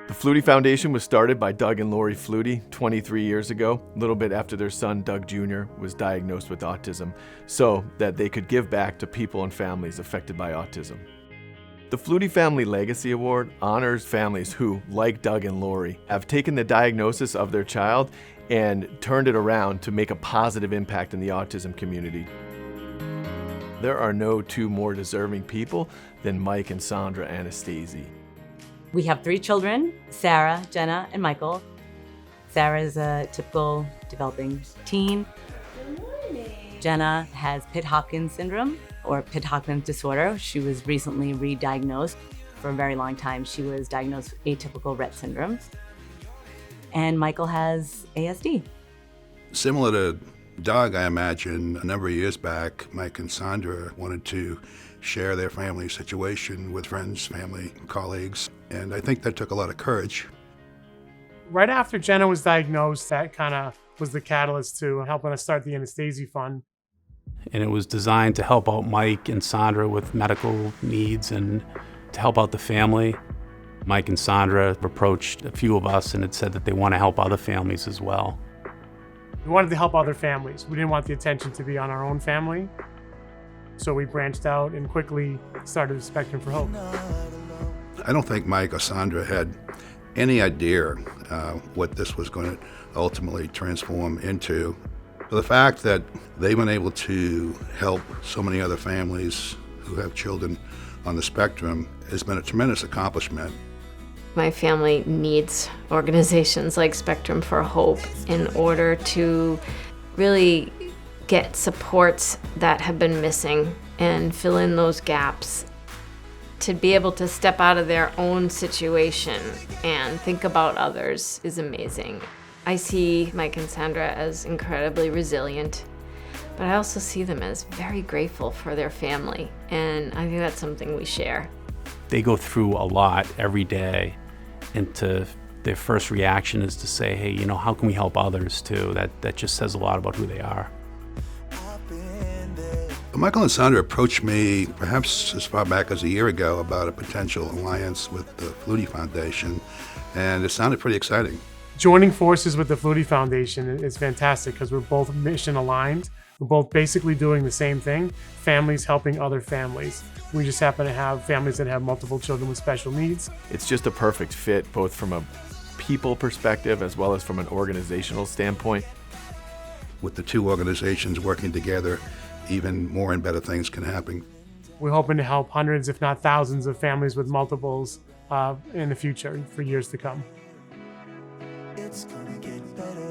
The Flutie Foundation was started by Doug and Lori Flutie 23 years ago, a little bit after their son, Doug Jr., was diagnosed with autism, so that they could give back to people and families affected by autism. The Flutie Family Legacy Award honors families who, like Doug and Lori, have taken the diagnosis of their child and turned it around to make a positive impact in the autism community. There are no two more deserving people than Mike and Sandra Anastasi. We have 3 children, Sarah, Jenna, and Michael. Sarah is a typical developing teen. Good morning. Jenna has Pitt-Hopkins syndrome, or Pitt-Hopkins disorder. She was recently re-diagnosed. For a very long time, she was diagnosed with atypical Rett syndrome. And Michael has ASD. Similar to Doug, I imagine, a number of years back, Mike and Sandra wanted to share their family situation with friends, family, colleagues, and I think that took a lot of courage. Right after Jenna was diagnosed, that kind of was the catalyst to helping us start the Anastasi Fund. And it was designed to help out Mike and Sandra with medical needs and to help out the family. Mike and Sandra approached a few of us and had said that they want to help other families as well. We wanted to help other families. We didn't want the attention to be on our own family. So we branched out and quickly started Spectrum for Hope. I don't think Mike or Sandra had any idea what this was going to ultimately transform into. But the fact that they've been able to help so many other families who have children on the spectrum has been a tremendous accomplishment. My family needs organizations like Spectrum for Hope in order to really get supports that have been missing and fill in those gaps. To be able to step out of their own situation and think about others is amazing. I see Mike and Sandra as incredibly resilient, but I also see them as very grateful for their family, and I think that's something we share. They go through a lot every day, and their first reaction is to say, hey, how can we help others too? That just says a lot about who they are. Michael and Sandra approached me perhaps as far back as a year ago about a potential alliance with the Flutie Foundation, and it sounded pretty exciting. Joining forces with the Flutie Foundation is fantastic because we're both mission aligned. We're both basically doing the same thing, families helping other families. We just happen to have families that have multiple children with special needs. It's just a perfect fit, both from a people perspective as well as from an organizational standpoint. With the two organizations working together, even more and better things can happen. We're hoping to help hundreds, if not thousands, of families with multiples in the future for years to come. It's gonna get better.